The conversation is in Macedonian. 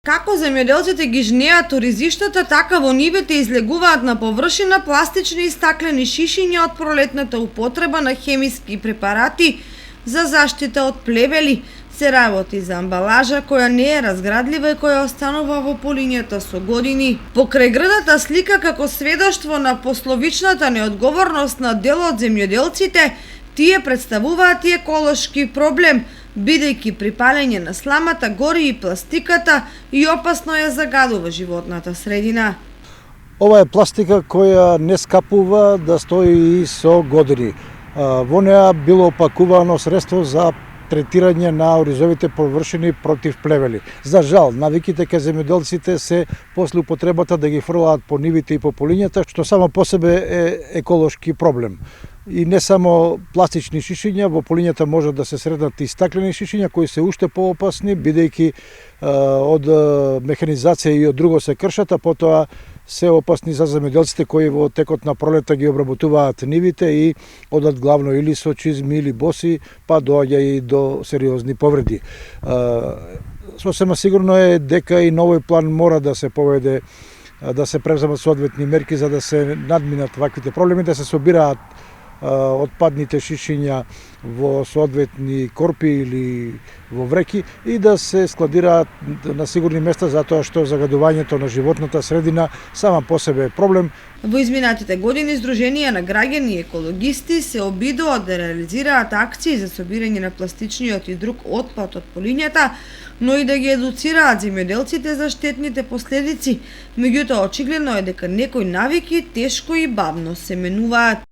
Како земјоделците ги жнеат оризиштата, така во нивите излегуваат на површина пластични и стаклени шишиња од пролетната употреба на хемиски препарати за заштита од плевели. Се работи за амбалажа која не е разградлива и која останува во полињата со години. Покрај грдата слика како сведоштво на пословичната неодговорност на дел од земјоделците, тие представуваат и еколошки проблем, бидејќи при палење на сламата гори и пластиката и опасно ја загадува животната средина. Ова е пластика која не скапува да стои и со години. Во неа било опакувано средство за третирање на оризовите површини против плевели. За жал, навиките кај земјоделците се после употребата да ги фрлаат по нивите и по полињата, што само по себе е еколошки проблем. И не само пластични шишиња, во полињата може да се сретнат и стаклени шишиња кои се уште поопасни, бидејќи од механизација и од друго се кршат, а потоа се опасни за земјоделците кои во текот на пролета ги обработуваат нивите и одат главно или со чизми или боси, па доаѓа и до сериозни повреди. Сосема сигурно е дека и на овој план мора да се поведе, да се преземат соодветни мерки за да се надминат ваквите проблеми, да се собираат отпадните шишиња во соодветни корпи или во вреки и да се складираат на сигурни места, затоа што загадувањето на животната средина сама по себе е проблем. Во изминатите години Сдруженија на граѓани и екологисти се обидуваат да реализираат акции за собирање на пластичниот и друг отпад од полињата, но и да ги едуцираат земјоделците за штетните последици. Меѓутоа, очигледно е дека некои навики тешко и бавно се менуваат.